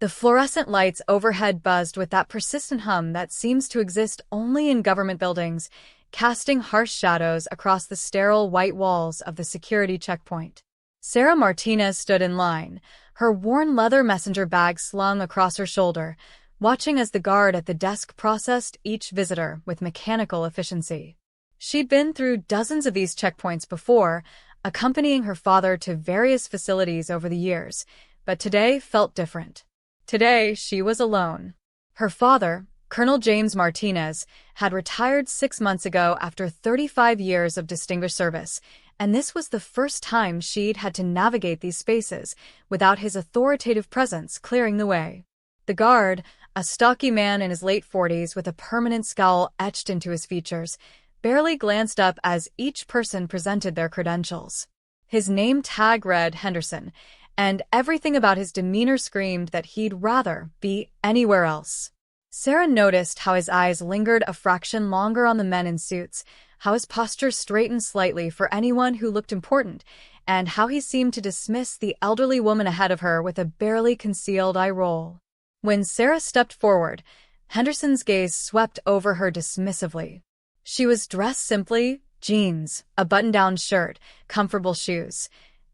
The fluorescent lights overhead buzzed with that persistent hum that seems to exist only in government buildings, casting harsh shadows across the sterile white walls of the security checkpoint. Sarah Martinez stood in line, her worn leather messenger bag slung across her shoulder, watching as the guard at the desk processed each visitor with mechanical efficiency. She'd been through dozens of these checkpoints before, accompanying her father to various facilities over the years, but today felt different. Today, she was alone. Her father, Colonel James Martinez, had retired 6 months ago after 35 years of distinguished service, and this was the first time she'd had to navigate these spaces without his authoritative presence clearing the way. The guard, a stocky man in his late 40s with a permanent scowl etched into his features, barely glanced up as each person presented their credentials. His name tag read Henderson, and everything about his demeanor screamed that he'd rather be anywhere else. Sarah noticed how his eyes lingered a fraction longer on the men in suits, how his posture straightened slightly for anyone who looked important, and how he seemed to dismiss the elderly woman ahead of her with a barely concealed eye roll. When Sarah stepped forward, Henderson's gaze swept over her dismissively. She was dressed simply, jeans, a button-down shirt, comfortable shoes.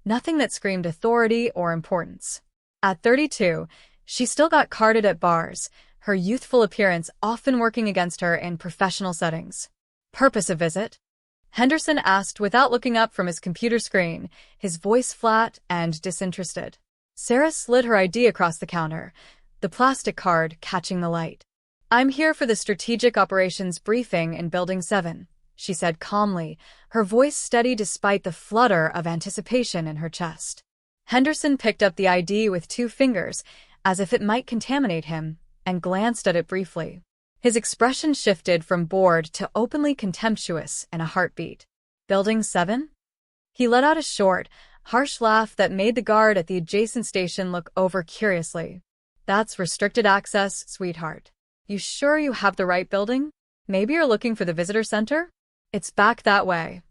Nothing that screamed authority or importance. At 32, she still got carded at bars, her youthful appearance often working against her in professional settings. Purpose of visit? Henderson asked without looking up from his computer screen, his voice flat and disinterested. Sarah slid her ID across the counter, the plastic card catching the light. "I'm here for the strategic operations briefing in Building 7. She said calmly, her voice steady despite the flutter of anticipation in her chest. Henderson picked up the ID with 2 fingers, as if it might contaminate him, and glanced at it briefly. His expression shifted from bored to openly contemptuous in a heartbeat. "Building 7? He let out a short, harsh laugh that made the guard at the adjacent station look over curiously. "That's restricted access, sweetheart. You sure you have the right building? Maybe you're looking for the visitor center? It's back that way."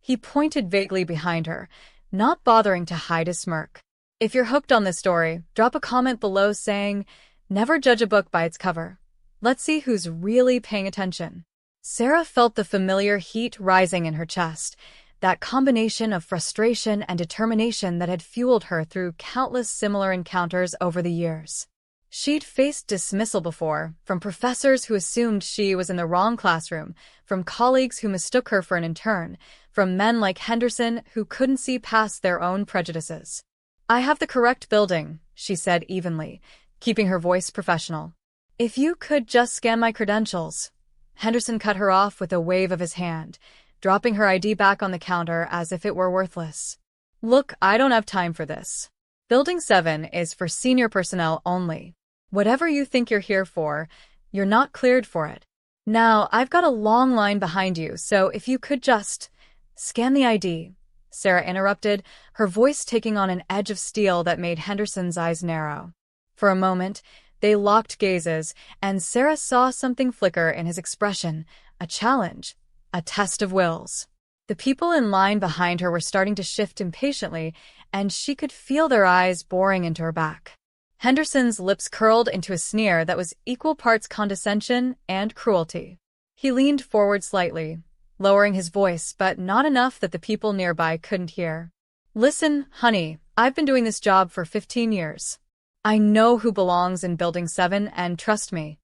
He pointed vaguely behind her, not bothering to hide his smirk. If you're hooked on this story, drop a comment below saying, "Never judge a book by its cover." Let's see who's really paying attention. Sarah felt the familiar heat rising in her chest, that combination of frustration and determination that had fueled her through countless similar encounters over the years. She'd faced dismissal before, from professors who assumed she was in the wrong classroom, from colleagues who mistook her for an intern, from men like Henderson who couldn't see past their own prejudices. "I have the correct building," she said evenly, keeping her voice professional. "If you could just scan my credentials." Henderson cut her off with a wave of his hand, dropping her ID back on the counter as if it were worthless. "Look, I don't have time for this. Building 7 is for senior personnel only. Whatever you think you're here for, you're not cleared for it. Now, I've got a long line behind you, so if you could just scan the ID." Sarah interrupted, her voice taking on an edge of steel that made Henderson's eyes narrow. For a moment, they locked gazes, and Sarah saw something flicker in his expression, a challenge, a test of wills. The people in line behind her were starting to shift impatiently, and she could feel their eyes boring into her back. Henderson's lips curled into a sneer that was equal parts condescension and cruelty. He leaned forward slightly, lowering his voice, but not enough that the people nearby couldn't hear. "Listen, honey, I've been doing this job for 15 years. I know who belongs in Building 7, and trust me."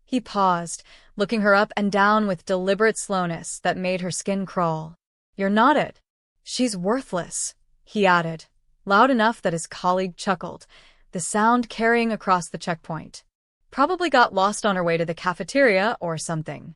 He paused, looking her up and down with deliberate slowness that made her skin crawl. "You're not it. She's worthless," he added, loud enough that his colleague chuckled, the sound carrying across the checkpoint. "Probably got lost on her way to the cafeteria or something."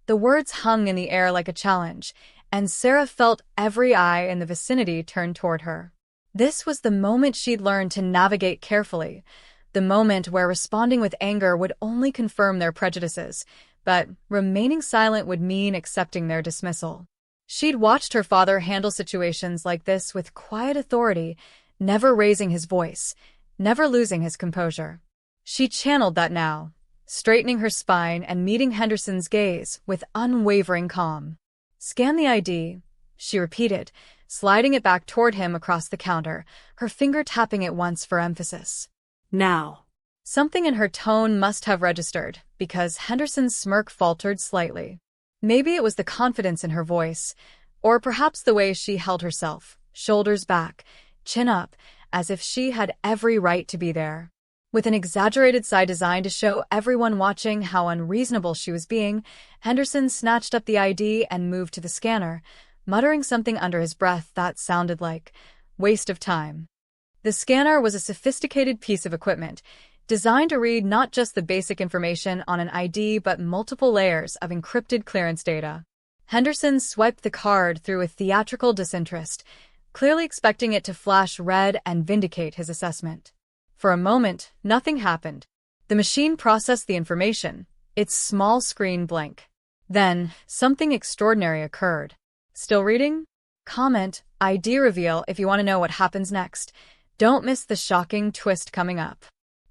The words hung in the air like a challenge, and Sarah felt every eye in the vicinity turn toward her. This was the moment she'd learned to navigate carefully, the moment where responding with anger would only confirm their prejudices, but remaining silent would mean accepting their dismissal. She'd watched her father handle situations like this with quiet authority, never raising his voice, never losing his composure. She channeled that now, straightening her spine and meeting Henderson's gaze with unwavering calm. "Scan the ID," she repeated, sliding it back toward him across the counter, her finger tapping it once for emphasis. "Now." Something in her tone must have registered, because Henderson's smirk faltered slightly. Maybe it was the confidence in her voice, or perhaps the way she held herself, shoulders back, chin up, as if she had every right to be there. With an exaggerated sigh designed to show everyone watching how unreasonable she was being, Henderson snatched up the ID and moved to the scanner, muttering something under his breath that sounded like, "Waste of time." The scanner was a sophisticated piece of equipment, designed to read not just the basic information on an ID but multiple layers of encrypted clearance data. Henderson swiped the card through with theatrical disinterest, clearly expecting it to flash red and vindicate his assessment. For a moment, nothing happened. The machine processed the information, its small screen blank. Then, something extraordinary occurred. Still reading? Comment, ID reveal if you want to know what happens next. Don't miss the shocking twist coming up.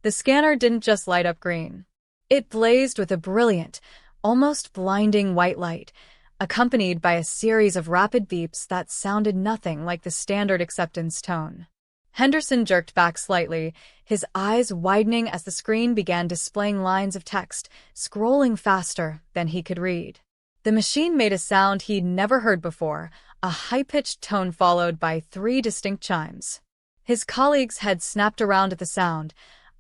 The scanner didn't just light up green. It blazed with a brilliant, almost blinding white light, accompanied by a series of rapid beeps that sounded nothing like the standard acceptance tone. Henderson jerked back slightly, his eyes widening as the screen began displaying lines of text, scrolling faster than he could read. The machine made a sound he'd never heard before, a high-pitched tone followed by 3 distinct chimes. His colleagues had snapped around at the sound,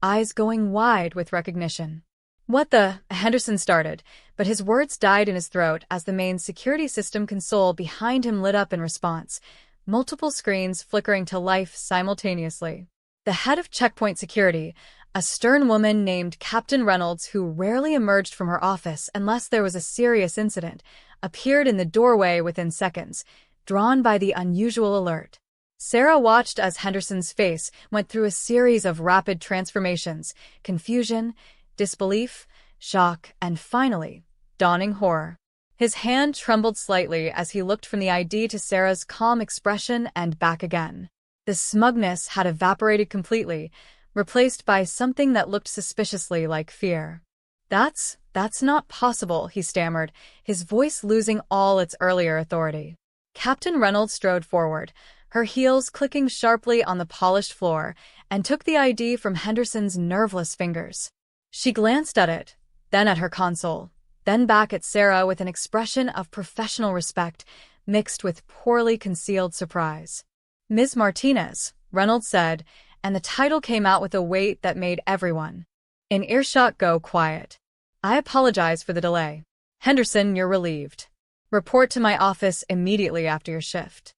eyes going wide with recognition. "What the?" Henderson started, but his words died in his throat as the main security system console behind him lit up in response, multiple screens flickering to life simultaneously. The head of Checkpoint Security, a stern woman named Captain Reynolds who rarely emerged from her office unless there was a serious incident, appeared in the doorway within seconds, drawn by the unusual alert. Sarah watched as Henderson's face went through a series of rapid transformations, confusion, disbelief, shock, and finally, dawning horror. His hand trembled slightly as he looked from the ID to Sarah's calm expression and back again. The smugness had evaporated completely, replaced by something that looked suspiciously like fear. That's not possible," he stammered, his voice losing all its earlier authority. Captain Reynolds strode forward, her heels clicking sharply on the polished floor, and took the ID from Henderson's nerveless fingers. She glanced at it, then at her console, then back at Sarah with an expression of professional respect mixed with poorly concealed surprise. "Ms. Martinez," Reynolds said, and the title came out with a weight that made everyone in earshot go quiet. "I apologize for the delay. Henderson, you're relieved. Report to my office immediately after your shift."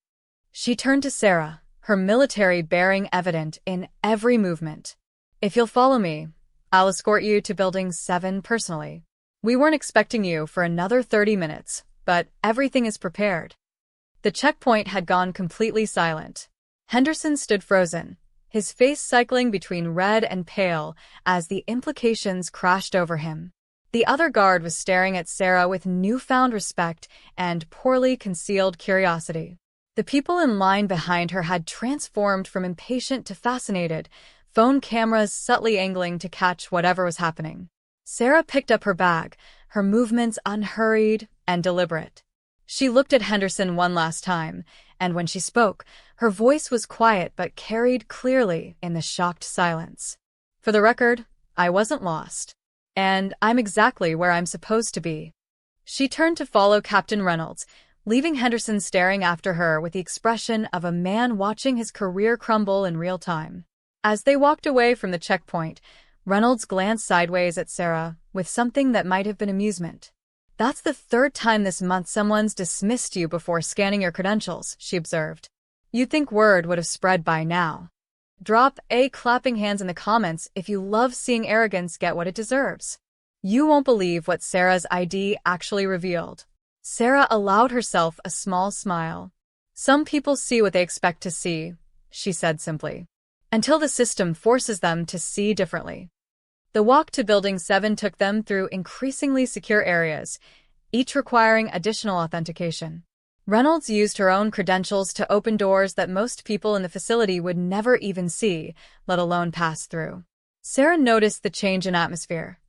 She turned to Sarah, her military bearing evident in every movement. "If you'll follow me, I'll escort you to Building 7 personally. We weren't expecting you for another 30 minutes, but everything is prepared." The checkpoint had gone completely silent. Henderson stood frozen, his face cycling between red and pale as the implications crashed over him. The other guard was staring at Sarah with newfound respect and poorly concealed curiosity. The people in line behind her had transformed from impatient to fascinated, phone cameras subtly angling to catch whatever was happening. Sarah picked up her bag, her movements unhurried and deliberate. She looked at Henderson one last time, and when she spoke, her voice was quiet but carried clearly in the shocked silence. "For the record, I wasn't lost. And I'm exactly where I'm supposed to be." She turned to follow Captain Reynolds, leaving Henderson staring after her with the expression of a man watching his career crumble in real time. As they walked away from the checkpoint, Reynolds glanced sideways at Sarah with something that might have been amusement. "That's the 3rd time this month someone's dismissed you before scanning your credentials," she observed. "You'd think word would have spread by now. Drop a clapping hands in the comments if you love seeing Arrogance get what it deserves." You won't believe what Sarah's ID actually revealed. Sarah allowed herself a small smile. "Some people see what they expect to see," she said simply, "until the system forces them to see differently." The walk to Building 7 took them through increasingly secure areas, each requiring additional authentication. Reynolds used her own credentials to open doors that most people in the facility would never even see, let alone pass through. Sarah noticed the change in atmosphere.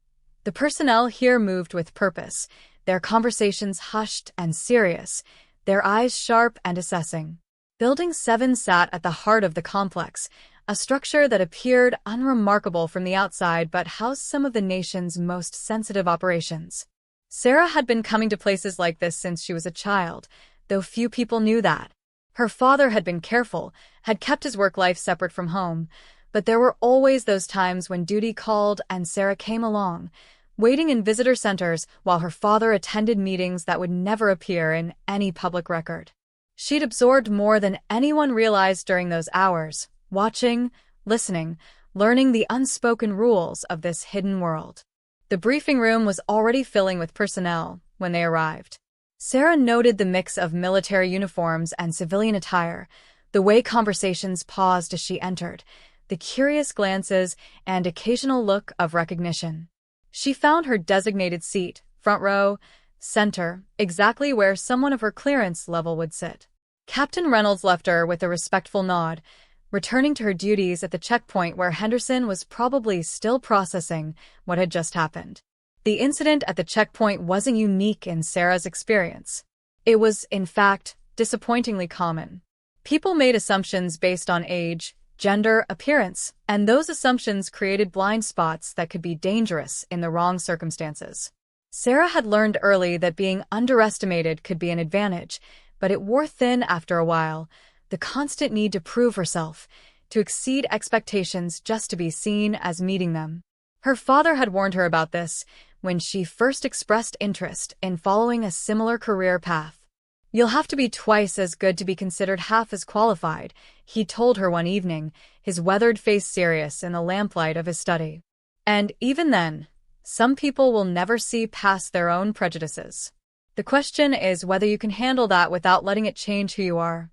The personnel here moved with purpose, their conversations hushed and serious, their eyes sharp and assessing. Building 7 sat at the heart of the complex, a structure that appeared unremarkable from the outside but housed some of the nation's most sensitive operations. Sarah had been coming to places like this since she was a child, though few people knew that. Her father had been careful, had kept his work life separate from home, but there were always those times when duty called and Sarah came along, waiting in visitor centers while her father attended meetings that would never appear in any public record. She'd absorbed more than anyone realized during those hours, watching, listening, learning the unspoken rules of this hidden world. The briefing room was already filling with personnel when they arrived. Sarah noted the mix of military uniforms and civilian attire, the way conversations paused as she entered, the curious glances and occasional look of recognition. She found her designated seat, front row, center, exactly where someone of her clearance level would sit. Captain Reynolds left her with a respectful nod, returning to her duties at the checkpoint where Henderson was probably still processing what had just happened. The incident at the checkpoint wasn't unique in Sarah's experience. It was, in fact, disappointingly common. People made assumptions based on age, gender, appearance, and those assumptions created blind spots that could be dangerous in the wrong circumstances. Sarah had learned early that being underestimated could be an advantage, but it wore thin after a while, the constant need to prove herself, to exceed expectations just to be seen as meeting them. Her father had warned her about this when she first expressed interest in following a similar career path. "You'll have to be twice as good to be considered half as qualified," he told her one evening, his weathered face serious in the lamplight of his study. "And even then, some people will never see past their own prejudices. The question is whether you can handle that without letting it change who you are."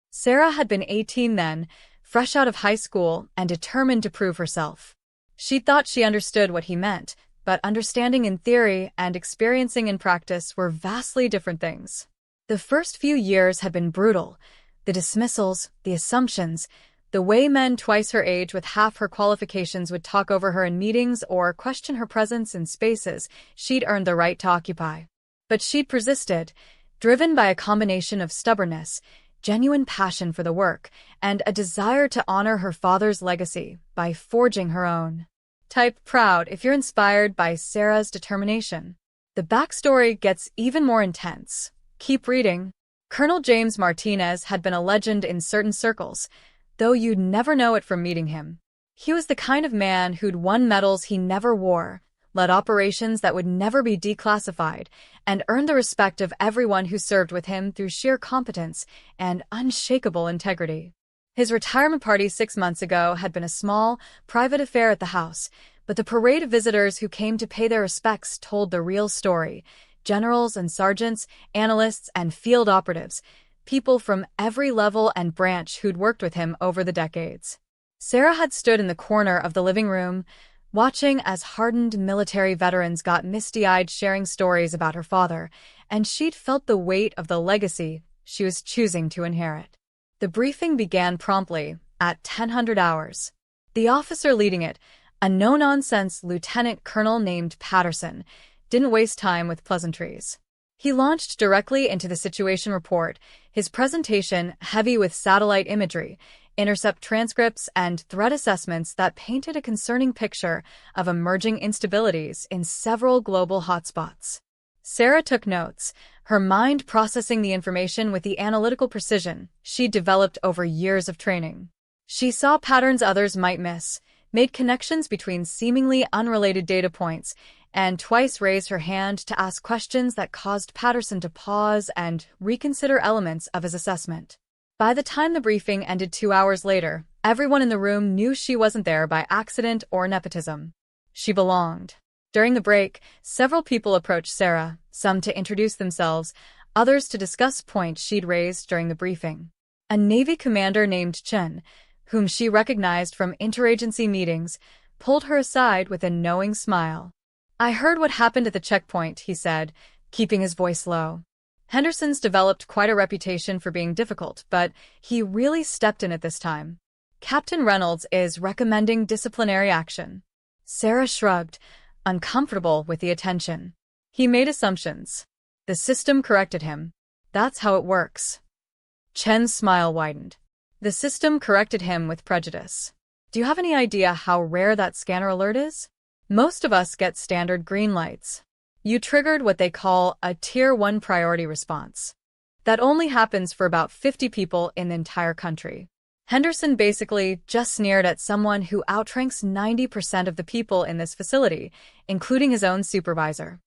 Sarah had been 18 then, fresh out of high school and determined to prove herself. She thought she understood what he meant, but understanding in theory and experiencing in practice were vastly different things. The first few years had been brutal. The dismissals, the assumptions, the way men twice her age with half her qualifications would talk over her in meetings or question her presence in spaces she'd earned the right to occupy. But she'd persisted, driven by a combination of stubbornness, genuine passion for the work, and a desire to honor her father's legacy by forging her own. Type proud if you're inspired by Sarah's determination. The backstory gets even more intense. Keep reading. Colonel James Martinez had been a legend in certain circles, though you'd never know it from meeting him. He was the kind of man who'd won medals he never wore, led operations that would never be declassified, and earned the respect of everyone who served with him through sheer competence and unshakable integrity. His retirement party 6 months ago had been a small, private affair at the house, but the parade of visitors who came to pay their respects told the real story. Generals and sergeants, analysts and field operatives, people from every level and branch who'd worked with him over the decades. Sarah had stood in the corner of the living room, watching as hardened military veterans got misty-eyed sharing stories about her father, and she'd felt the weight of the legacy she was choosing to inherit. The briefing began promptly, at 1000 hours. The officer leading it, a no-nonsense lieutenant colonel named Patterson, didn't waste time with pleasantries. He launched directly into the situation report, his presentation heavy with satellite imagery, intercept transcripts, and threat assessments that painted a concerning picture of emerging instabilities in several global hotspots. Sarah took notes, her mind processing the information with the analytical precision she'd developed over years of training. She saw patterns others might miss, made connections between seemingly unrelated data points, and twice raised her hand to ask questions that caused Patterson to pause and reconsider elements of his assessment. By the time the briefing ended 2 hours later, everyone in the room knew she wasn't there by accident or nepotism. She belonged. During the break, several people approached Sarah, some to introduce themselves, others to discuss points she'd raised during the briefing. A Navy commander named Chen, whom she recognized from interagency meetings, pulled her aside with a knowing smile. "I heard what happened at the checkpoint," he said, keeping his voice low. "Henderson's developed quite a reputation for being difficult, but he really stepped in at this time. Captain Reynolds is recommending disciplinary action." Sarah shrugged, uncomfortable with the attention. "He made assumptions. The system corrected him. That's how it works." Chen's smile widened. The system corrected him with prejudice. Do you have any idea how rare that scanner alert is? Most of us get standard green lights. You triggered what they call a Tier 1 priority response. That only happens for about 50 people in the entire country. Henderson basically just sneered at someone who outranks 90% of the people in this facility, including his own supervisor.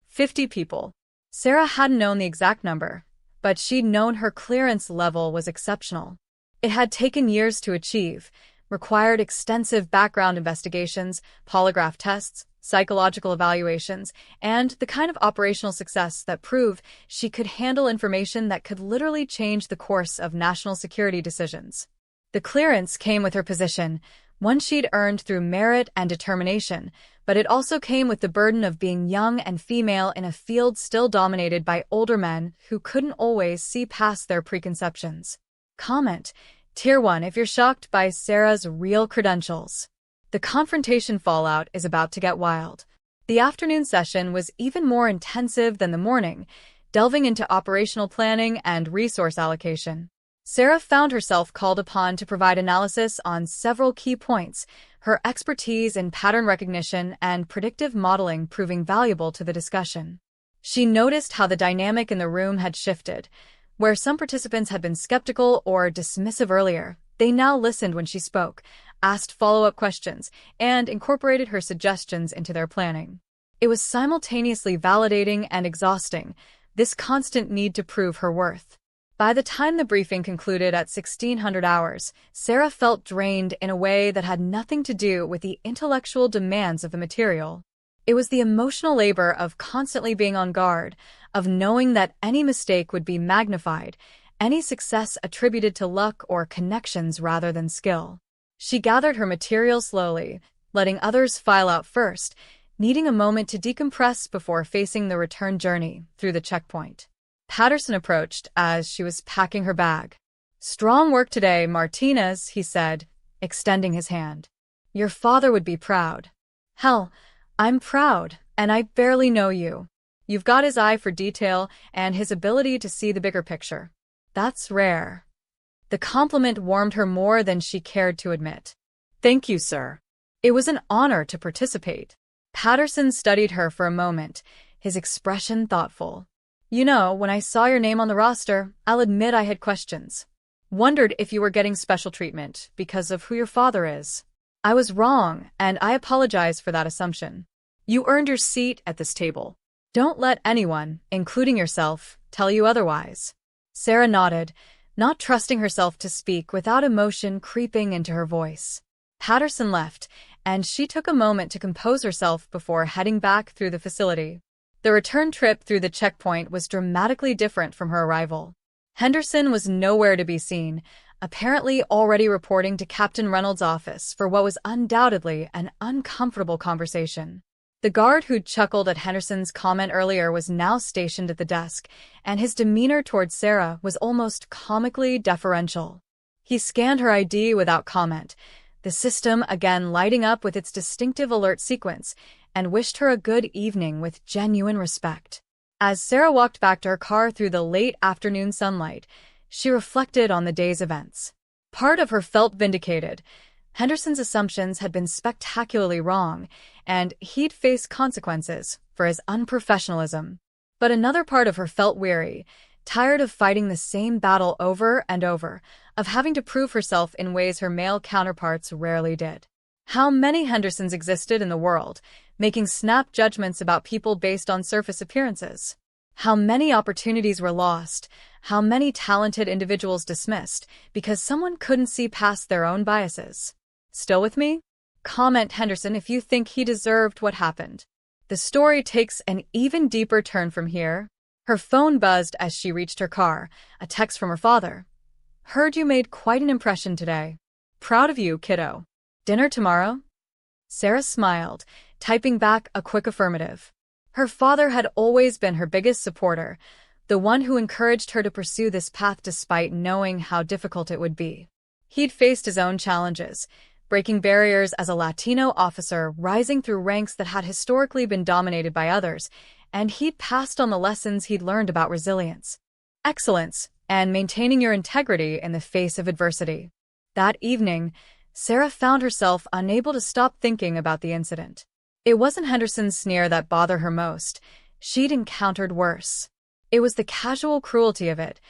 50 people. Sarah hadn't known the exact number, but she'd known her clearance level was exceptional. It had taken years to achieve, required extensive background investigations, polygraph tests, psychological evaluations, and the kind of operational success that proved she could handle information that could literally change the course of national security decisions. The clearance came with her position, one she'd earned through merit and determination, but it also came with the burden of being young and female in a field still dominated by older men who couldn't always see past their preconceptions. Comment: Tier 1 if you're shocked by Sarah's real credentials. The confrontation fallout is about to get wild. The afternoon session was even more intensive than the morning, delving into operational planning and resource allocation. Sarah found herself called upon to provide analysis on several key points, her expertise in pattern recognition and predictive modeling proving valuable to the discussion. She noticed how the dynamic in the room had shifted. Where some participants had been skeptical or dismissive earlier, they now listened when she spoke, asked follow-up questions, and incorporated her suggestions into their planning. It was simultaneously validating and exhausting, this constant need to prove her worth. By the time the briefing concluded at 1600 hours, Sarah felt drained in a way that had nothing to do with the intellectual demands of the material. It was the emotional labor of constantly being on guard, of knowing that any mistake would be magnified, any success attributed to luck or connections rather than skill. She gathered her material slowly, letting others file out first, needing a moment to decompress before facing the return journey through the checkpoint. Patterson approached as she was packing her bag. "Strong work today, Martinez," he said, extending his hand. "Your father would be proud." "Hell, I'm proud, and I barely know you. You've got his eye for detail and his ability to see the bigger picture. That's rare." The compliment warmed her more than she cared to admit. "Thank you, sir. It was an honor to participate." Patterson studied her for a moment, his expression thoughtful. "You know, when I saw your name on the roster, I'll admit I had questions. Wondered if you were getting special treatment because of who your father is. I was wrong, and I apologize for that assumption. You earned your seat at this table. Don't let anyone, including yourself, tell you otherwise." Sarah nodded, not trusting herself to speak without emotion creeping into her voice. Patterson left, and she took a moment to compose herself before heading back through the facility. The return trip through the checkpoint was dramatically different from her arrival. Henderson was nowhere to be seen, apparently already reporting to Captain Reynolds' office for what was undoubtedly an uncomfortable conversation. The guard who'd chuckled at Henderson's comment earlier was now stationed at the desk, and his demeanor towards Sarah was almost comically deferential. He scanned her ID without comment, the system again lighting up with its distinctive alert sequence, and wished her a good evening with genuine respect. As Sarah walked back to her car through the late afternoon sunlight, she reflected on the day's events. Part of her felt vindicated. Henderson's assumptions had been spectacularly wrong, and he'd face consequences for his unprofessionalism. But another part of her felt weary, tired of fighting the same battle over and over, of having to prove herself in ways her male counterparts rarely did. How many Hendersons existed in the world, making snap judgments about people based on surface appearances? How many opportunities were lost, how many talented individuals dismissed, because someone couldn't see past their own biases? Still with me? Comment Henderson if you think he deserved what happened. The story takes an even deeper turn from here. Her phone buzzed as she reached her car, a text from her father. "Heard you made quite an impression today. Proud of you, kiddo. Dinner tomorrow?" Sarah smiled, typing back a quick affirmative. Her father had always been her biggest supporter, the one who encouraged her to pursue this path despite knowing how difficult it would be. He'd faced his own challenges, breaking barriers as a Latino officer, rising through ranks that had historically been dominated by others, and he'd passed on the lessons he'd learned about resilience. Excellence, and maintaining your integrity in the face of adversity. That evening, Sarah found herself unable to stop thinking about the incident. It wasn't Henderson's sneer that bothered her most. She'd encountered worse. It was the casual cruelty of it,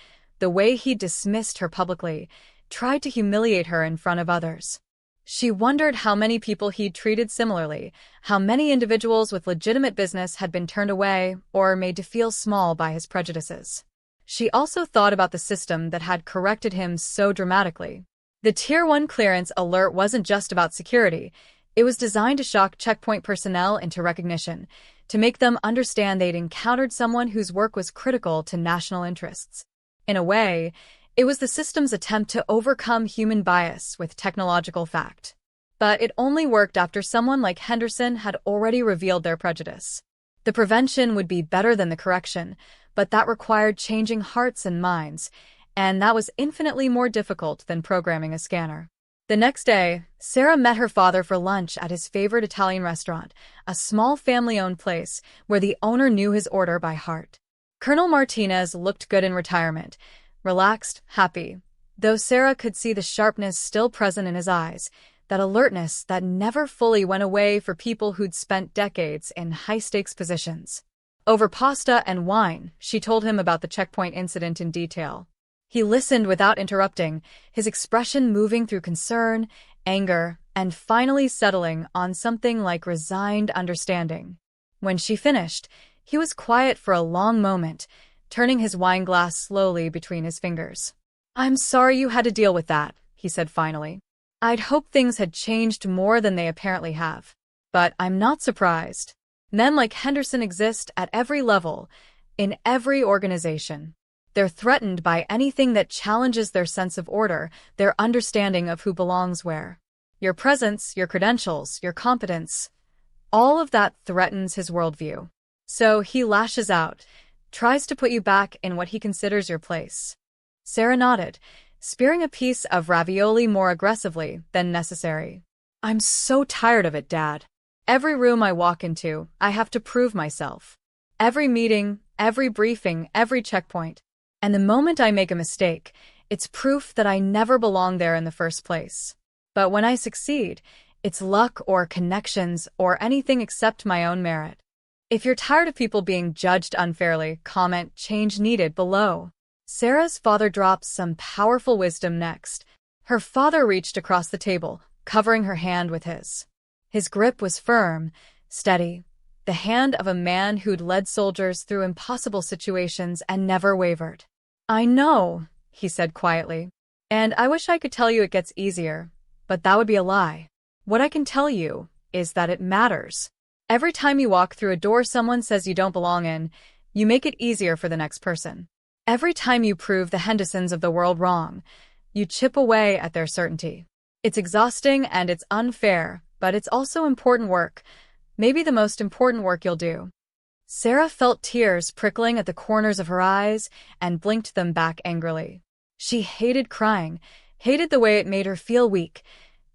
the way he dismissed her publicly, tried to humiliate her in front of others. She wondered how many people he'd treated similarly, how many individuals with legitimate business had been turned away or made to feel small by his prejudices. She also thought about the system that had corrected him so dramatically. The Tier 1 clearance alert wasn't just about security. It was designed to shock checkpoint personnel into recognition, to make them understand they'd encountered someone whose work was critical to national interests. In a way, it was the system's attempt to overcome human bias with technological fact. But it only worked after someone like Henderson had already revealed their prejudice. The prevention would be better than the correction, but that required changing hearts and minds, and that was infinitely more difficult than programming a scanner. The next day, Sarah met her father for lunch at his favorite Italian restaurant, a small family-owned place where the owner knew his order by heart. Colonel Martinez looked good in retirement, relaxed, happy, though Sarah could see the sharpness still present in his eyes, that alertness that never fully went away for people who'd spent decades in high-stakes positions. Over pasta and wine, she told him about the checkpoint incident in detail. He listened without interrupting, his expression moving through concern, anger, and finally settling on something like resigned understanding. When she finished, he was quiet for a long moment, turning his wine glass slowly between his fingers. "I'm sorry you had to deal with that," he said finally. "I'd hoped things had changed more than they apparently have. But I'm not surprised. Men like Henderson exist at every level, in every organization. They're threatened by anything that challenges their sense of order, their understanding of who belongs where. Your presence, your credentials, your competence, all of that threatens his worldview. So he lashes out, tries to put you back in what he considers your place." Sarah nodded, spearing a piece of ravioli more aggressively than necessary. "I'm so tired of it, Dad. Every room I walk into, I have to prove myself. Every meeting, every briefing, every checkpoint. And the moment I make a mistake, it's proof that I never belonged there in the first place. But when I succeed, it's luck or connections or anything except my own merit. If you're tired of people being judged unfairly, comment 'change needed' below." Sarah's father dropped some powerful wisdom next. Her father reached across the table, covering her hand with his. His grip was firm, steady, the hand of a man who'd led soldiers through impossible situations and never wavered. "I know," he said quietly, "and I wish I could tell you it gets easier, but that would be a lie. What I can tell you is that it matters. Every time you walk through a door someone says you don't belong in, you make it easier for the next person. Every time you prove the Hendersons of the world wrong, you chip away at their certainty. It's exhausting and it's unfair, but it's also important work, maybe the most important work you'll do." Sarah felt tears prickling at the corners of her eyes and blinked them back angrily. She hated crying, hated the way it made her feel weak,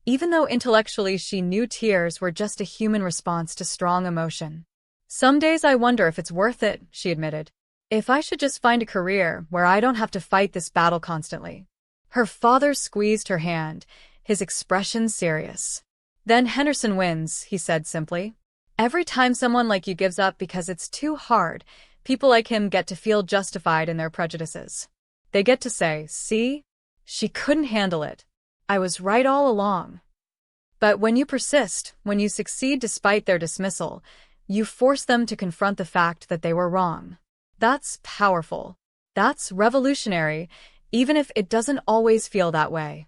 even though intellectually she knew tears were just a human response to strong emotion. "Some days I wonder if it's worth it," she admitted. "If I should just find a career where I don't have to fight this battle constantly." Her father squeezed her hand, his expression serious. "Then Henderson wins," he said simply. "Every time someone like you gives up because it's too hard, people like him get to feel justified in their prejudices. They get to say, 'See? She couldn't handle it. I was right all along.' But when you persist, when you succeed despite their dismissal, you force them to confront the fact that they were wrong. That's powerful. That's revolutionary, even if it doesn't always feel that way."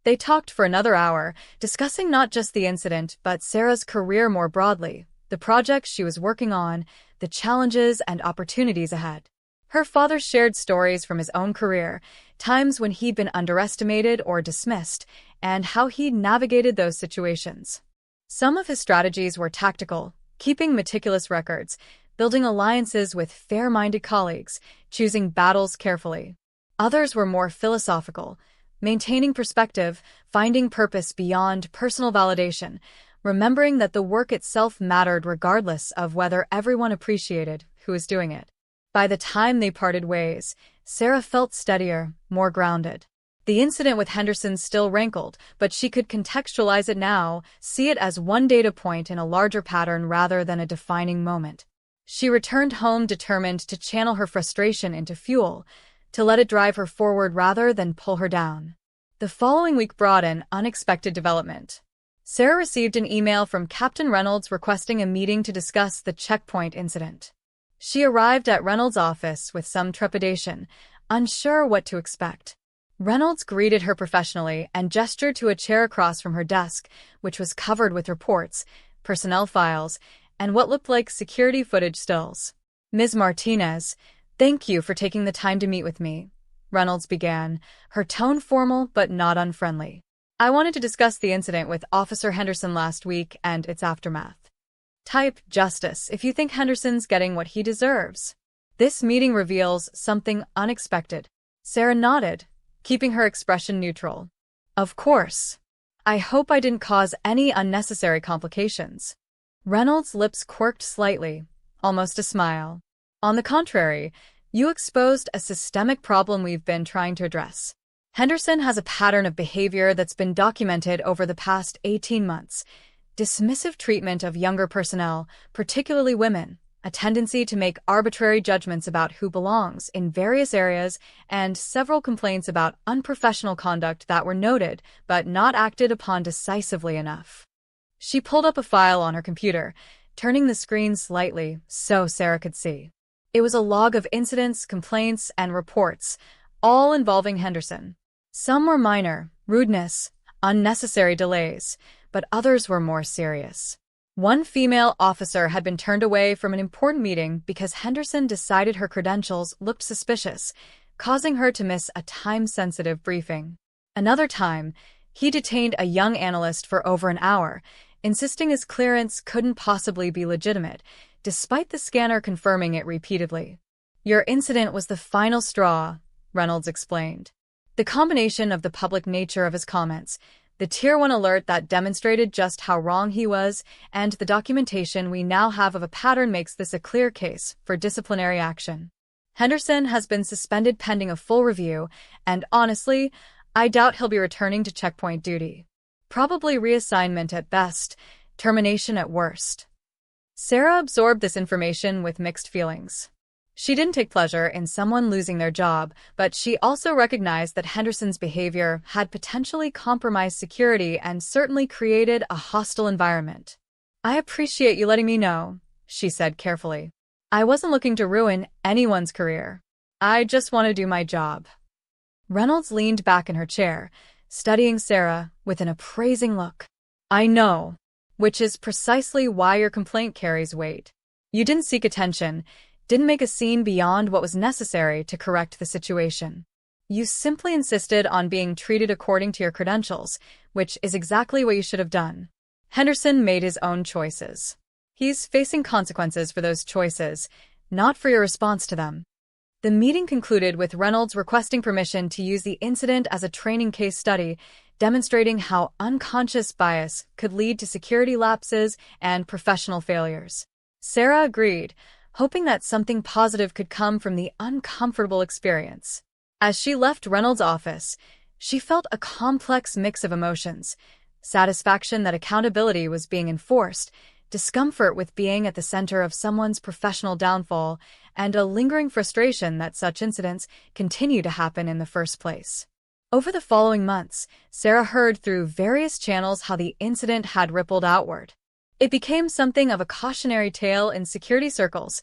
They talked for another hour, discussing not just the incident but Sarah's career more broadly, the projects she was working on, the challenges and opportunities ahead. Her father shared stories from his own career, times when he'd been underestimated or dismissed, and how he'd navigated those situations. Some of his strategies were tactical, keeping meticulous records, building alliances with fair-minded colleagues, choosing battles carefully. Others were more philosophical, maintaining perspective, finding purpose beyond personal validation, remembering that the work itself mattered regardless of whether everyone appreciated who was doing it. By the time they parted ways, Sarah felt steadier, more grounded. The incident with Henderson still rankled, but she could contextualize it now, see it as one data point in a larger pattern rather than a defining moment. She returned home determined to channel her frustration into fuel, to let it drive her forward rather than pull her down. The following week brought an unexpected development. Sarah received an email from Captain Reynolds requesting a meeting to discuss the checkpoint incident. She arrived at Reynolds' office with some trepidation, unsure what to expect. Reynolds greeted her professionally and gestured to a chair across from her desk, which was covered with reports, personnel files, and what looked like security footage stills. "Ms. Martinez, thank you for taking the time to meet with me," Reynolds began, her tone formal but not unfriendly. "I wanted to discuss the incident with Officer Henderson last week and its aftermath. Type justice if you think Henderson's getting what he deserves." This meeting reveals something unexpected. Sarah nodded, keeping her expression neutral. "Of course. I hope I didn't cause any unnecessary complications." Reynolds' lips quirked slightly, almost a smile. "On the contrary, you exposed a systemic problem we've been trying to address. Henderson has a pattern of behavior that's been documented over the past 18 months. Dismissive treatment of younger personnel, particularly women, a tendency to make arbitrary judgments about who belongs in various areas, and several complaints about unprofessional conduct that were noted but not acted upon decisively enough." She pulled up a file on her computer, turning the screen slightly so Sarah could see. It was a log of incidents, complaints, and reports, all involving Henderson. Some were minor, rudeness, unnecessary delays, but others were more serious. One female officer had been turned away from an important meeting because Henderson decided her credentials looked suspicious, causing her to miss a time-sensitive briefing. Another time, he detained a young analyst for over an hour, insisting his clearance couldn't possibly be legitimate, despite the scanner confirming it repeatedly. "Your incident was the final straw," Reynolds explained. The combination of the public nature of his comments, the Tier 1 alert that demonstrated just how wrong he was, and the documentation we now have of a pattern makes this a clear case for disciplinary action. Henderson has been suspended pending a full review, and honestly, I doubt he'll be returning to checkpoint duty. Probably reassignment at best, termination at worst. Sarah absorbed this information with mixed feelings. She didn't take pleasure in someone losing their job, but she also recognized that Henderson's behavior had potentially compromised security and certainly created a hostile environment. "I appreciate you letting me know," she said carefully. "I wasn't looking to ruin anyone's career. I just want to do my job." Reynolds leaned back in her chair, studying Sarah with an appraising look. "I know, which is precisely why your complaint carries weight. You didn't seek attention, didn't make a scene beyond what was necessary to correct the situation. You simply insisted on being treated according to your credentials, which is exactly what you should have done. Henderson made his own choices. He's facing consequences for those choices, not for your response to them." The meeting concluded with Reynolds requesting permission to use the incident as a training case study, demonstrating how unconscious bias could lead to security lapses and professional failures. Sarah agreed, hoping that something positive could come from the uncomfortable experience. As she left Reynolds' office, she felt a complex mix of emotions: satisfaction that accountability was being enforced, discomfort with being at the center of someone's professional downfall, and a lingering frustration that such incidents continue to happen in the first place. Over the following months, Sarah heard through various channels how the incident had rippled outward. It became something of a cautionary tale in security circles: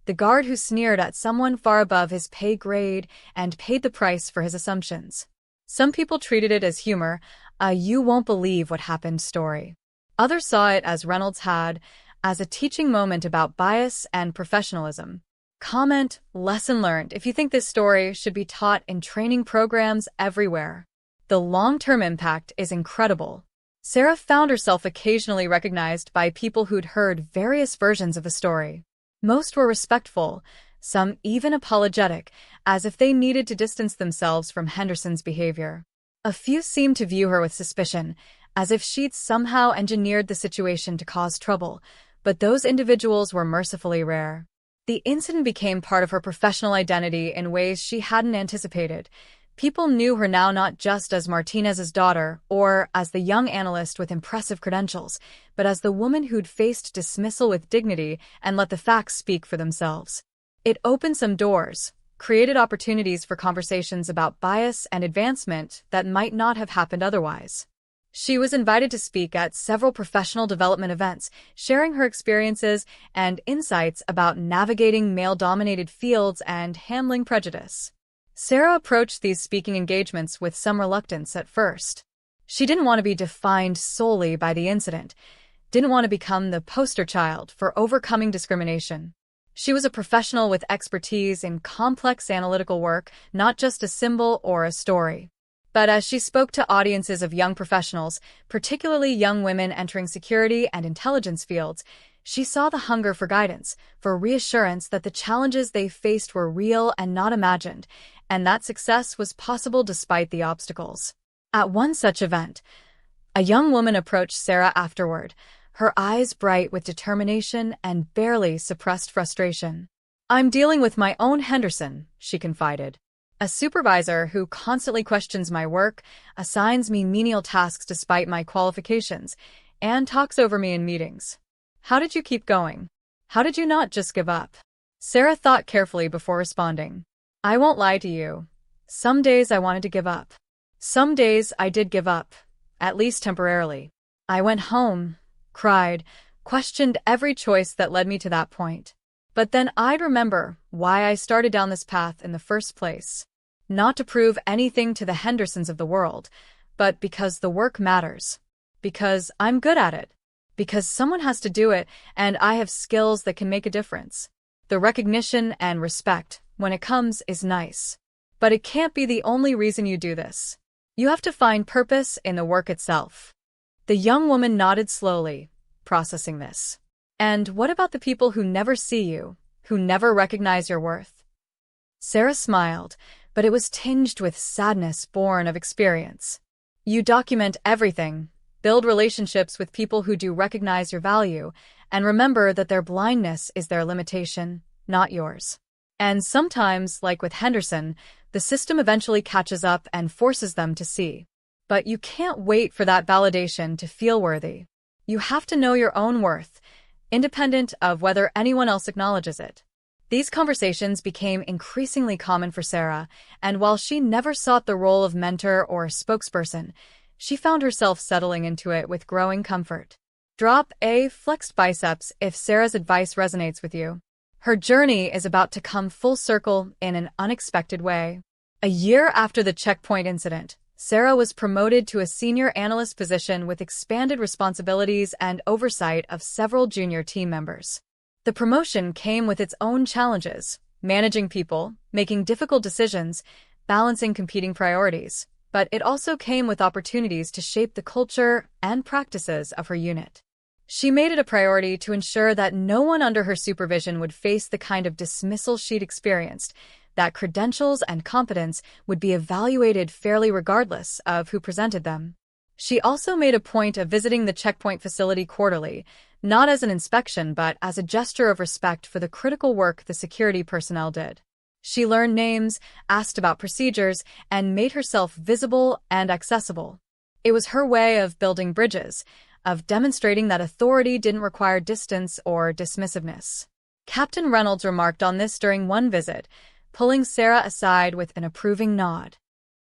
the guard who sneered at someone far above his pay grade and paid the price for his assumptions. Some people treated it as humor, a "you won't believe what happened" story. Others saw it, as Reynolds had, as a teaching moment about bias and professionalism. Comment, lesson learned if you think this story should be taught in training programs everywhere. The long-term impact is incredible. Sarah found herself occasionally recognized by people who'd heard various versions of the story. Most were respectful, some even apologetic, as if they needed to distance themselves from Henderson's behavior. A few seemed to view her with suspicion, as if she'd somehow engineered the situation to cause trouble, but those individuals were mercifully rare. The incident became part of her professional identity in ways she hadn't anticipated. People knew her now not just as Martinez's daughter or as the young analyst with impressive credentials, but as the woman who'd faced dismissal with dignity and let the facts speak for themselves. It opened some doors, created opportunities for conversations about bias and advancement that might not have happened otherwise. She was invited to speak at several professional development events, sharing her experiences and insights about navigating male-dominated fields and handling prejudice. Sarah approached these speaking engagements with some reluctance at first. She didn't want to be defined solely by the incident, didn't want to become the poster child for overcoming discrimination. She was a professional with expertise in complex analytical work, not just a symbol or a story. But as she spoke to audiences of young professionals, particularly young women entering security and intelligence fields, she saw the hunger for guidance, for reassurance that the challenges they faced were real and not imagined, and that success was possible despite the obstacles. At one such event, a young woman approached Sarah afterward, her eyes bright with determination and barely suppressed frustration. "I'm dealing with my own Henderson," she confided. "A supervisor who constantly questions my work, assigns me menial tasks despite my qualifications, and talks over me in meetings. How did you keep going? How did you not just give up?" Sarah thought carefully before responding. "I won't lie to you. Some days I wanted to give up. Some days I did give up, at least temporarily. I went home, cried, questioned every choice that led me to that point. But then I'd remember why I started down this path in the first place. Not to prove anything to the Hendersons of the world, but because the work matters. Because I'm good at it. Because someone has to do it, and I have skills that can make a difference. The recognition and respect, when it comes, is nice. But it can't be the only reason you do this. You have to find purpose in the work itself." The young woman nodded slowly, processing this. "And what about the people who never see you, who never recognize your worth?" Sarah smiled, but it was tinged with sadness born of experience. "You document everything, build relationships with people who do recognize your value, and remember that their blindness is their limitation, not yours. And sometimes, like with Henderson, the system eventually catches up and forces them to see. But you can't wait for that validation to feel worthy. You have to know your own worth, independent of whether anyone else acknowledges it." These conversations became increasingly common for Sarah, and while she never sought the role of mentor or spokesperson, she found herself settling into it with growing comfort. Drop a flexed biceps if Sarah's advice resonates with you. Her journey is about to come full circle in an unexpected way. A year after the checkpoint incident, Sarah was promoted to a senior analyst position with expanded responsibilities and oversight of several junior team members. The promotion came with its own challenges, managing people, making difficult decisions, balancing competing priorities, but it also came with opportunities to shape the culture and practices of her unit. She made it a priority to ensure that no one under her supervision would face the kind of dismissal she'd experienced, that credentials and competence would be evaluated fairly regardless of who presented them. She also made a point of visiting the checkpoint facility quarterly, not as an inspection but as a gesture of respect for the critical work the security personnel did. She learned names, asked about procedures, and made herself visible and accessible. It was her way of building bridges, of demonstrating that authority didn't require distance or dismissiveness. Captain Reynolds remarked on this during one visit, pulling Sarah aside with an approving nod.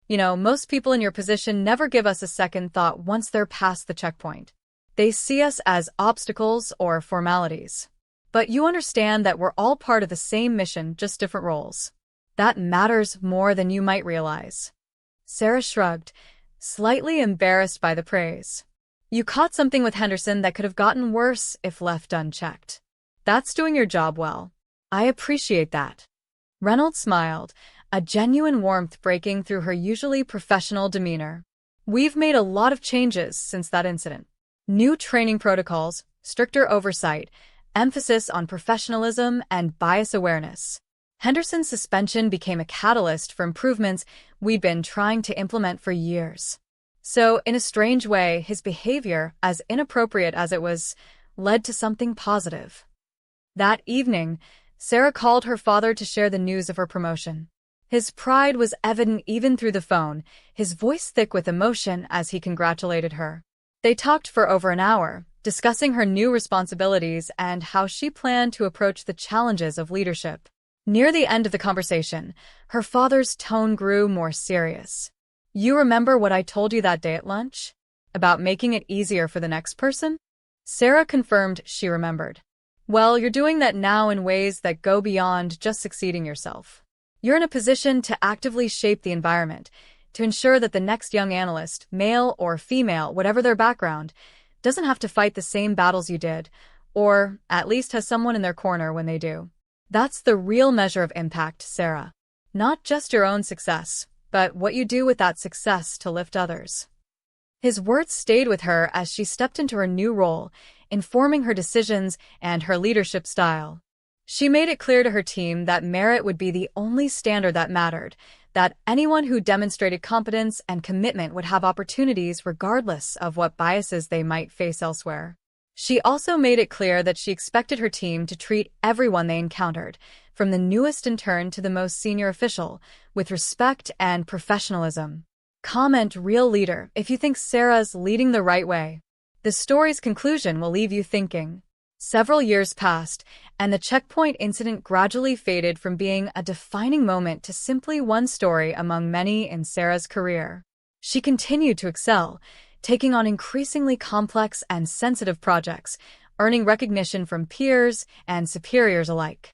"You know, most people in your position never give us a second thought once they're past the checkpoint. They see us as obstacles or formalities. But you understand that we're all part of the same mission, just different roles. That matters more than you might realize." Sarah shrugged, slightly embarrassed by the praise. "You caught something with Henderson that could have gotten worse if left unchecked. That's doing your job well. I appreciate that." Reynolds smiled, a genuine warmth breaking through her usually professional demeanor. "We've made a lot of changes since that incident. New training protocols, stricter oversight, emphasis on professionalism and bias awareness. Henderson's suspension became a catalyst for improvements we'd been trying to implement for years. So, in a strange way, his behavior, as inappropriate as it was, led to something positive." That evening, Sarah called her father to share the news of her promotion. His pride was evident even through the phone, his voice thick with emotion as he congratulated her. They talked for over an hour, discussing her new responsibilities and how she planned to approach the challenges of leadership. Near the end of the conversation, her father's tone grew more serious. "You remember what I told you that day at lunch? About making it easier for the next person?" Sarah confirmed she remembered. "Well, you're doing that now in ways that go beyond just succeeding yourself. You're in a position to actively shape the environment, to ensure that the next young analyst, male or female, whatever their background, doesn't have to fight the same battles you did, or at least has someone in their corner when they do. That's the real measure of impact, Sarah. Not just your own success, but what you do with that success to lift others." His words stayed with her as she stepped into her new role, informing her decisions and her leadership style. She made it clear to her team that merit would be the only standard that mattered, that anyone who demonstrated competence and commitment would have opportunities regardless of what biases they might face elsewhere. She also made it clear that she expected her team to treat everyone they encountered, from the newest intern to the most senior official, with respect and professionalism. Comment "Real leader" if you think Sarah's leading the right way. The story's conclusion will leave you thinking. Several years passed, and the checkpoint incident gradually faded from being a defining moment to simply one story among many in Sarah's career. She continued to excel, taking on increasingly complex and sensitive projects, earning recognition from peers and superiors alike.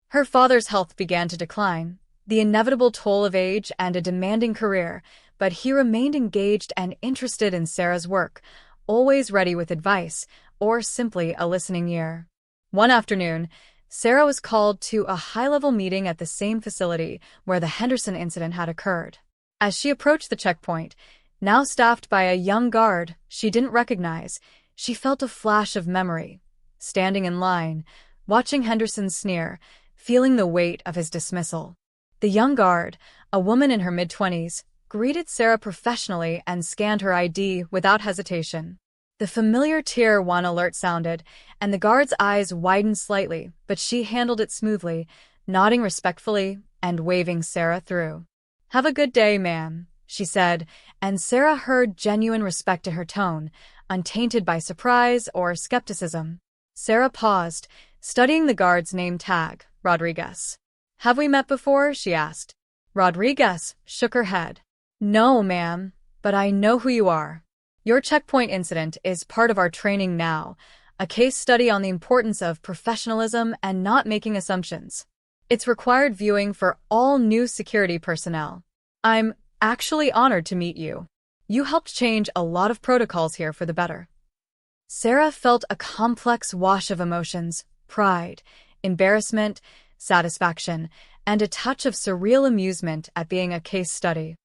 Her father's health began to decline, the inevitable toll of age and a demanding career, but he remained engaged and interested in Sarah's work, always ready with advice, or simply a listening ear. One afternoon, Sarah was called to a high-level meeting at the same facility where the Henderson incident had occurred. As she approached the checkpoint, now staffed by a young guard she didn't recognize, she felt a flash of memory. Standing in line, watching Henderson sneer, feeling the weight of his dismissal. The young guard, a woman in her mid-20s, greeted Sarah professionally and scanned her ID without hesitation. The familiar Tier 1 alert sounded, and the guard's eyes widened slightly, but she handled it smoothly, nodding respectfully and waving Sarah through. "Have a good day, ma'am," she said, and Sarah heard genuine respect in her tone, untainted by surprise or skepticism. Sarah paused, studying the guard's name tag, Rodriguez. "Have we met before?" she asked. Rodriguez shook her head. "No, ma'am, but I know who you are. Your checkpoint incident is part of our training now, a case study on the importance of professionalism and not making assumptions. It's required viewing for all new security personnel. I'm actually honored to meet you. You helped change a lot of protocols here for the better." Sarah felt a complex wash of emotions, pride, embarrassment, satisfaction, and a touch of surreal amusement at being a case study.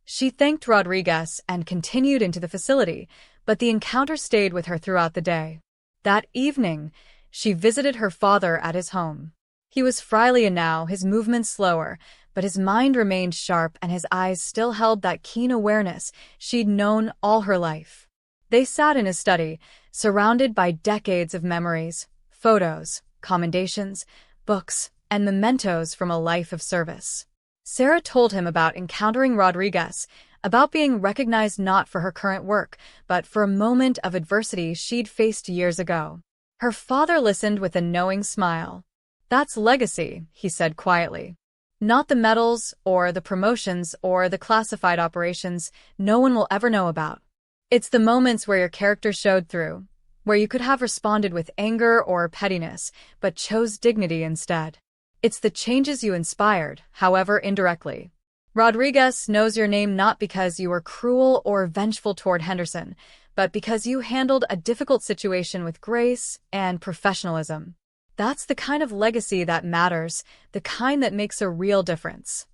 She thanked Rodriguez and continued into the facility, but the encounter stayed with her throughout the day. That evening, she visited her father at his home. He was frilian now, his movements slower, but his mind remained sharp and his eyes still held that keen awareness she'd known all her life. They sat in his study, surrounded by decades of memories, photos, commendations, books, and mementos from a life of service. Sarah told him about encountering Rodriguez, about being recognized not for her current work, but for a moment of adversity she'd faced years ago. Her father listened with a knowing smile. "That's legacy," he said quietly. "Not the medals, or the promotions, or the classified operations no one will ever know about. It's the moments where your character showed through, where you could have responded with anger or pettiness, but chose dignity instead. It's the changes you inspired, however indirectly. Rodriguez knows your name not because you were cruel or vengeful toward Henderson, but because you handled a difficult situation with grace and professionalism. That's the kind of legacy that matters, the kind that makes a real difference."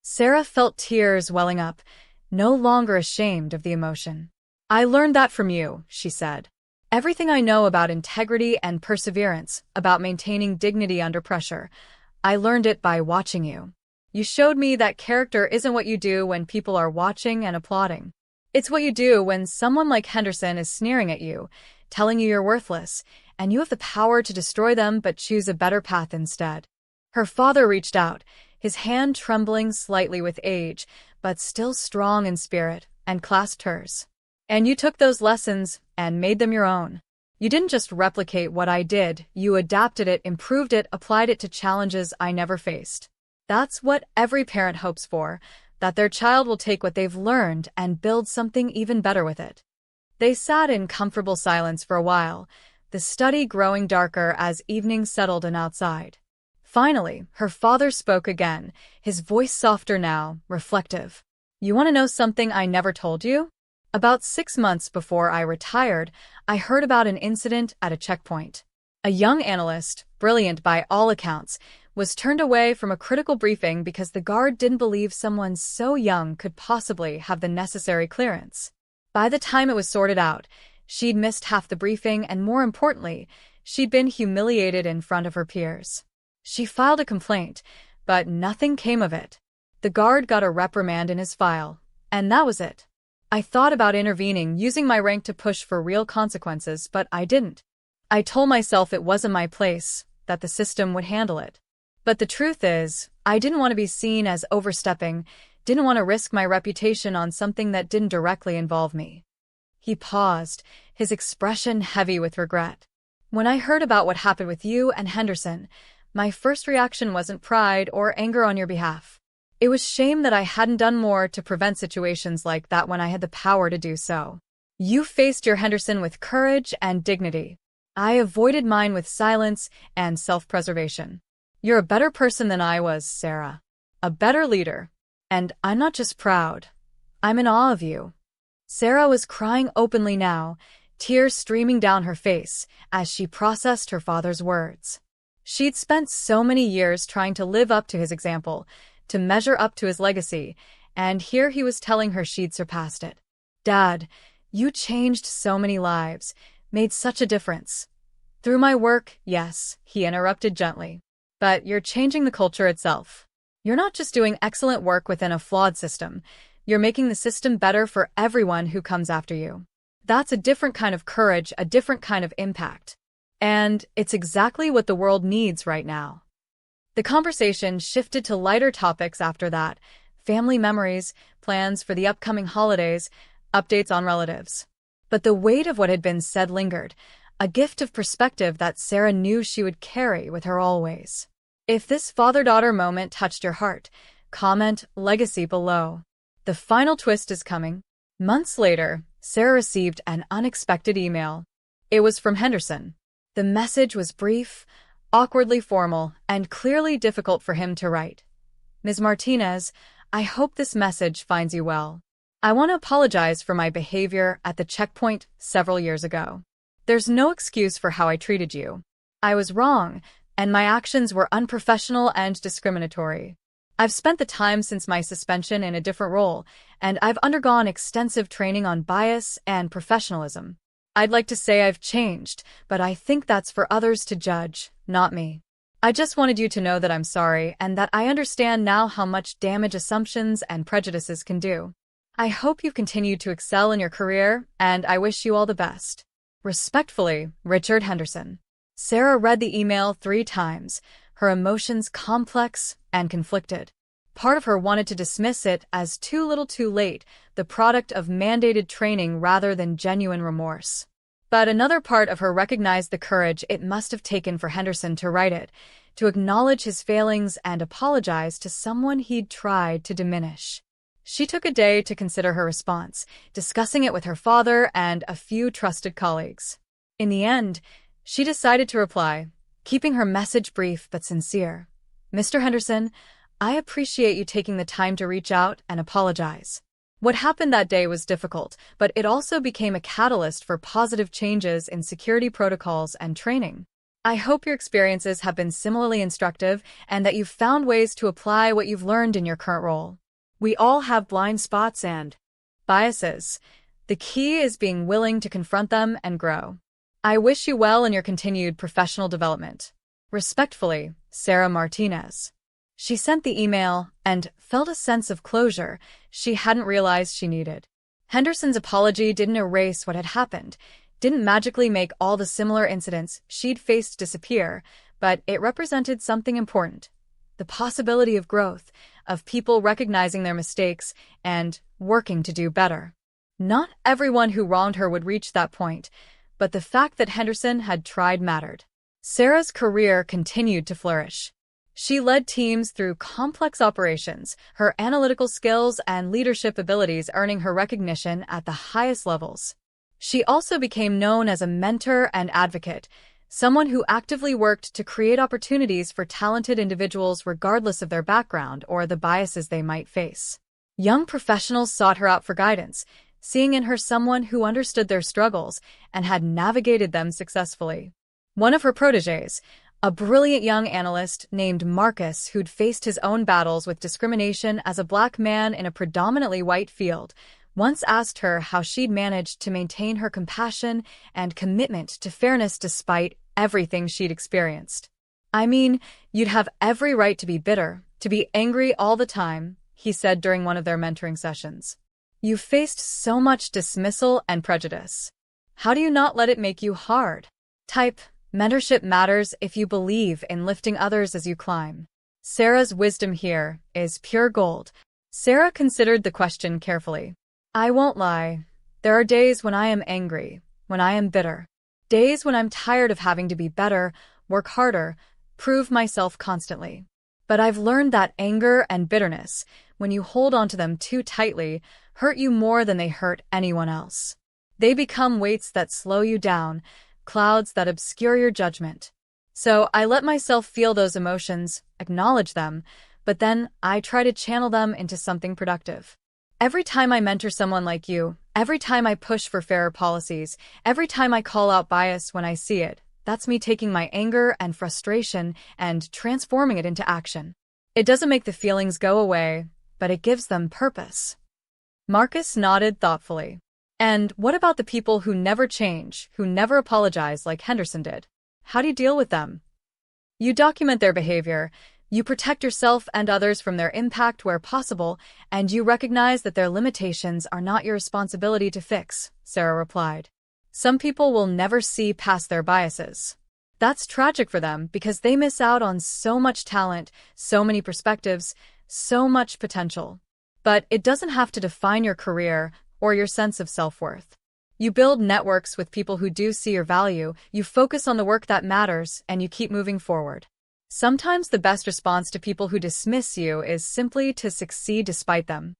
Sarah felt tears welling up, no longer ashamed of the emotion. "I learned that from you," she said. "Everything I know about integrity and perseverance, about maintaining dignity under pressure, I learned it by watching you. You showed me that character isn't what you do when people are watching and applauding. It's what you do when someone like Henderson is sneering at you, telling you you're worthless, and you have the power to destroy them but choose a better path instead. Her father reached out, his hand trembling slightly with age, but still strong in spirit, and clasped hers. And you took those lessons and made them your own. You didn't just replicate what I did, you adapted it, improved it, applied it to challenges I never faced. That's what every parent hopes for, that their child will take what they've learned and build something even better with it. They sat in comfortable silence for a while, the study growing darker as evening settled in outside. Finally, her father spoke again, his voice softer now, reflective. You want to know something I never told you? About 6 months before I retired, I heard about an incident at a checkpoint. A young analyst, brilliant by all accounts, was turned away from a critical briefing because the guard didn't believe someone so young could possibly have the necessary clearance. By the time it was sorted out, she'd missed half the briefing and, more importantly, she'd been humiliated in front of her peers. She filed a complaint, but nothing came of it. The guard got a reprimand in his file, and that was it. I thought about intervening, using my rank to push for real consequences, but I didn't. I told myself it wasn't my place, that the system would handle it. But the truth is, I didn't want to be seen as overstepping, didn't want to risk my reputation on something that didn't directly involve me. He paused, his expression heavy with regret. When I heard about what happened with you and Henderson, my first reaction wasn't pride or anger on your behalf. It was shame that I hadn't done more to prevent situations like that when I had the power to do so. You faced your Henderson with courage and dignity. I avoided mine with silence and self-preservation. You're a better person than I was, Sarah. A better leader. And I'm not just proud. I'm in awe of you. Sarah was crying openly now, tears streaming down her face as she processed her father's words. She'd spent so many years trying to live up to his example, to measure up to his legacy, and here he was telling her she'd surpassed it. Dad, you changed so many lives, made such a difference. Through my work, yes, he interrupted gently. But you're changing the culture itself. You're not just doing excellent work within a flawed system, you're making the system better for everyone who comes after you. That's a different kind of courage, a different kind of impact. And it's exactly what the world needs right now. The conversation shifted to lighter topics after that: family memories, plans for the upcoming holidays, updates on relatives. But the weight of what had been said lingered, a gift of perspective that Sarah knew she would carry with her always. If this father-daughter moment touched your heart, comment legacy below. The final twist is coming. Months later, Sarah received an unexpected email. It was from Henderson. The message was brief, awkwardly formal, and clearly difficult for him to write. Ms. Martinez, I hope this message finds you well. I want to apologize for my behavior at the checkpoint several years ago. There's no excuse for how I treated you. I was wrong, and my actions were unprofessional and discriminatory. I've spent the time since my suspension in a different role, and I've undergone extensive training on bias and professionalism. I'd like to say I've changed, but I think that's for others to judge, not me. I just wanted you to know that I'm sorry and that I understand now how much damage assumptions and prejudices can do. I hope you continue to excel in your career, and I wish you all the best. Respectfully, Richard Henderson. Sarah read the email 3 times, her emotions complex and conflicted. Part of her wanted to dismiss it as too little too late, the product of mandated training rather than genuine remorse. But another part of her recognized the courage it must have taken for Henderson to write it, to acknowledge his failings and apologize to someone he'd tried to diminish. She took a day to consider her response, discussing it with her father and a few trusted colleagues. In the end, she decided to reply, keeping her message brief but sincere. Mr. Henderson, I appreciate you taking the time to reach out and apologize. What happened that day was difficult, but it also became a catalyst for positive changes in security protocols and training. I hope your experiences have been similarly instructive and that you've found ways to apply what you've learned in your current role. We all have blind spots and biases. The key is being willing to confront them and grow. I wish you well in your continued professional development. Respectfully, Sarah Martinez. She sent the email and felt a sense of closure she hadn't realized she needed. Henderson's apology didn't erase what had happened, didn't magically make all the similar incidents she'd faced disappear, but it represented something important. the possibility of growth, of people recognizing their mistakes and working to do better. Not everyone who wronged her would reach that point, but the fact that Henderson had tried mattered. Sarah's career continued to flourish. She led teams through complex operations, her analytical skills and leadership abilities earning her recognition at the highest levels. She also became known as a mentor and advocate, someone who actively worked to create opportunities for talented individuals regardless of their background or the biases they might face. Young professionals sought her out for guidance, seeing in her someone who understood their struggles and had navigated them successfully. One of her protégés, a brilliant young analyst named Marcus who'd faced his own battles with discrimination as a black man in a predominantly white field, once asked her how she'd managed to maintain her compassion and commitment to fairness despite everything she'd experienced. "I mean, you'd have every right to be bitter, to be angry all the time," he said during one of their mentoring sessions. "You faced so much dismissal and prejudice. How do you not let it make you hard?" Type, mentorship matters if you believe in lifting others as you climb. Sarah's wisdom here is pure gold. Sarah considered the question carefully. "I won't lie. There are days when I am angry, when I am bitter. Days when I'm tired of having to be better, work harder, prove myself constantly. But I've learned that anger and bitterness, when you hold onto them too tightly, hurt you more than they hurt anyone else. They become weights that slow you down, clouds that obscure your judgment. So I let myself feel those emotions, acknowledge them, but then I try to channel them into something productive. Every time I mentor someone like you, every time I push for fairer policies, every time I call out bias when I see it, that's me taking my anger and frustration and transforming it into action. It doesn't make the feelings go away, but it gives them purpose." Marcus nodded thoughtfully. "And what about the people who never change, who never apologize like Henderson did? How do you deal with them?" "You document their behavior, you protect yourself and others from their impact where possible, and you recognize that their limitations are not your responsibility to fix," Sarah replied. "Some people will never see past their biases. That's tragic for them because they miss out on so much talent, so many perspectives, so much potential. But it doesn't have to define your career or your sense of self-worth. You build networks with people who do see your value, you focus on the work that matters, and you keep moving forward. Sometimes the best response to people who dismiss you is simply to succeed despite them."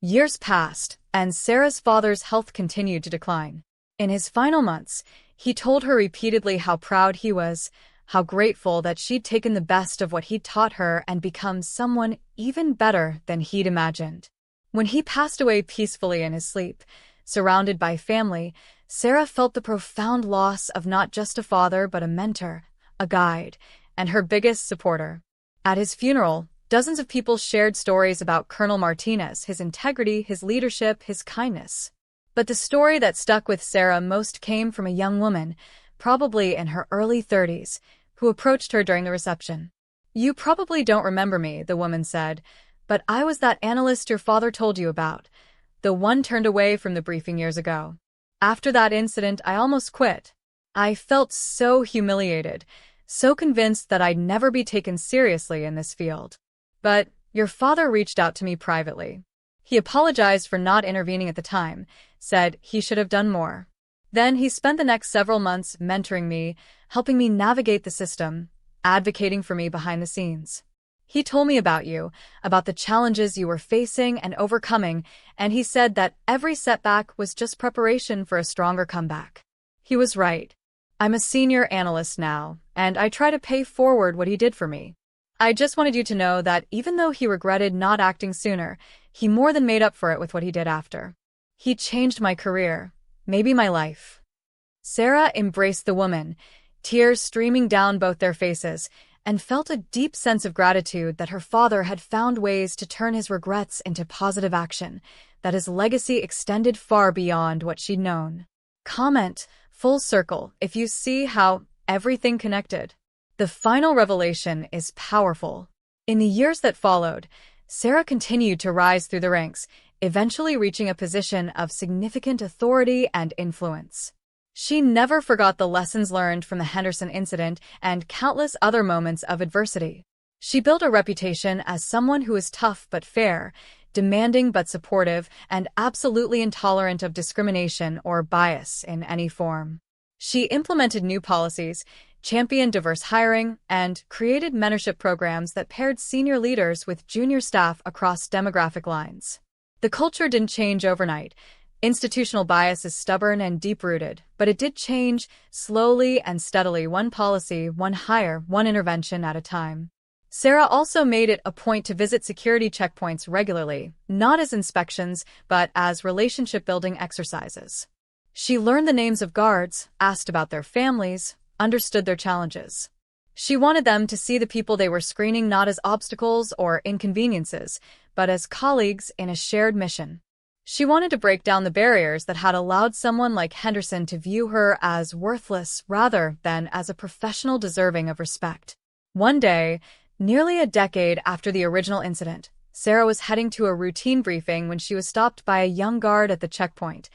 Years passed, and Sarah's father's health continued to decline. In his final months, he told her repeatedly how proud he was, how grateful that she'd taken the best of what he'd taught her and become someone even better than he'd imagined. When he passed away peacefully in his sleep, surrounded by family, Sarah felt the profound loss of not just a father but a mentor, a guide, and her biggest supporter. At his funeral, dozens of people shared stories about Colonel Martinez, his integrity, his leadership, his kindness. But the story that stuck with Sarah most came from a young woman, probably in her early 30s, who approached her during the reception. "You probably don't remember me," the woman said, "but I was that analyst your father told you about, the one turned away from the briefing years ago. After that incident, I almost quit. I felt so humiliated, so convinced that I'd never be taken seriously in this field. But your father reached out to me privately. He apologized for not intervening at the time, said he should have done more. Then he spent the next several months mentoring me, helping me navigate the system, advocating for me behind the scenes. He told me about you, about the challenges you were facing and overcoming, and he said that every setback was just preparation for a stronger comeback. He was right. I'm a senior analyst now, and I try to pay forward what he did for me. I just wanted you to know that even though he regretted not acting sooner, he more than made up for it with what he did after. He changed my career, maybe my life." Sarah embraced the woman, tears streaming down both their faces, and felt a deep sense of gratitude that her father had found ways to turn his regrets into positive action, that his legacy extended far beyond what she'd known. Comment, full circle, if you see how everything connected. The final revelation is powerful. In the years that followed, Sarah continued to rise through the ranks, eventually reaching a position of significant authority and influence. She never forgot the lessons learned from the Henderson incident and countless other moments of adversity. She built a reputation as someone who is tough but fair, demanding but supportive, and absolutely intolerant of discrimination or bias in any form. She implemented new policies, championed diverse hiring, and created mentorship programs that paired senior leaders with junior staff across demographic lines. The culture didn't change overnight. Institutional bias is stubborn and deep-rooted, but it did change slowly and steadily, one policy, one hire, one intervention at a time. Sarah also made it a point to visit security checkpoints regularly, not as inspections, but as relationship-building exercises. She learned the names of guards, asked about their families, understood their challenges. She wanted them to see the people they were screening not as obstacles or inconveniences, but as colleagues in a shared mission. She wanted to break down the barriers that had allowed someone like Henderson to view her as worthless rather than as a professional deserving of respect. One day, nearly a decade after the original incident, Sarah was heading to a routine briefing when she was stopped by a young guard at the checkpoint.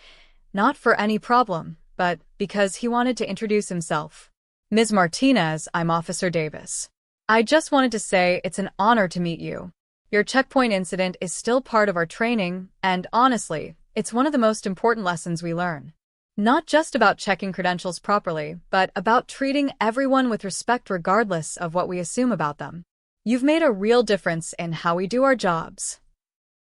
Not for any problem, but because he wanted to introduce himself. "Ms. Martinez, I'm Officer Davis. I just wanted to say it's an honor to meet you. Your checkpoint incident is still part of our training, and honestly, it's one of the most important lessons we learn. Not just about checking credentials properly, but about treating everyone with respect regardless of what we assume about them. You've made a real difference in how we do our jobs."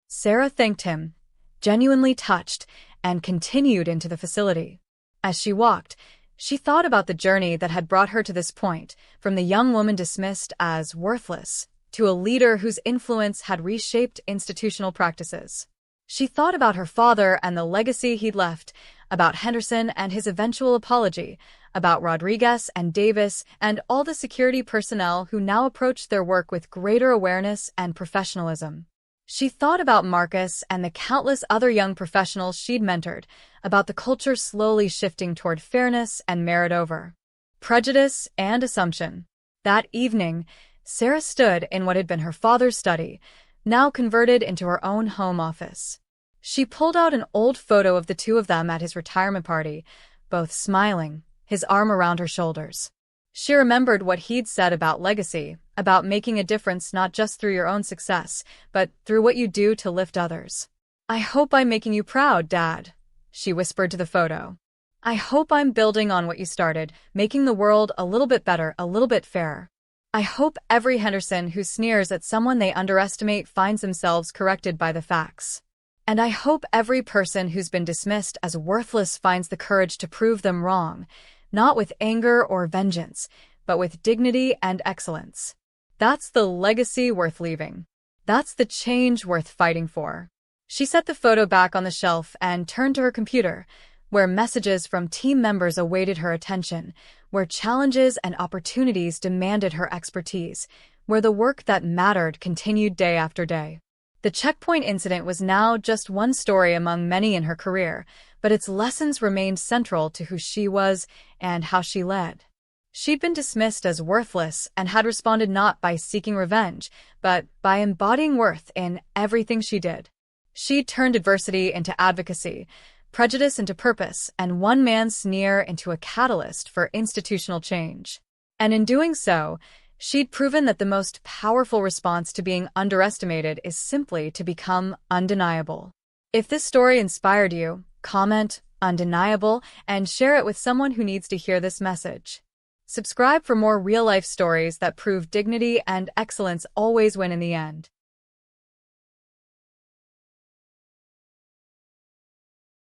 Sarah thanked him, genuinely touched, and continued into the facility. As she walked, she thought about the journey that had brought her to this point, from the young woman dismissed as worthless to a leader whose influence had reshaped institutional practices. She thought about her father and the legacy he'd left, about Henderson and his eventual apology, about Rodriguez and Davis and all the security personnel who now approached their work with greater awareness and professionalism. She thought about Marcus and the countless other young professionals she'd mentored, about the culture slowly shifting toward fairness and merit over prejudice and assumption. That evening, Sarah stood in what had been her father's study, now converted into her own home office. She pulled out an old photo of the two of them at his retirement party, both smiling, his arm around her shoulders. She remembered what he'd said about legacy, about making a difference not just through your own success, but through what you do to lift others. "I hope I'm making you proud, Dad," she whispered to the photo. "I hope I'm building on what you started, making the world a little bit better, a little bit fairer. I hope every Henderson who sneers at someone they underestimate finds themselves corrected by the facts. And I hope every person who's been dismissed as worthless finds the courage to prove them wrong, not with anger or vengeance, but with dignity and excellence. That's the legacy worth leaving. That's the change worth fighting for." She set the photo back on the shelf and turned to her computer, where messages from team members awaited her attention, where challenges and opportunities demanded her expertise, where the work that mattered continued day after day. The checkpoint incident was now just one story among many in her career, but its lessons remained central to who she was and how she led. She'd been dismissed as worthless and had responded not by seeking revenge, but by embodying worth in everything she did. She'd turned adversity into advocacy, prejudice into purpose, and one man's sneer into a catalyst for institutional change. And in doing so, she'd proven that the most powerful response to being underestimated is simply to become undeniable. If this story inspired you, comment "undeniable" and share it with someone who needs to hear this message. Subscribe for more real-life stories that prove dignity and excellence always win in the end.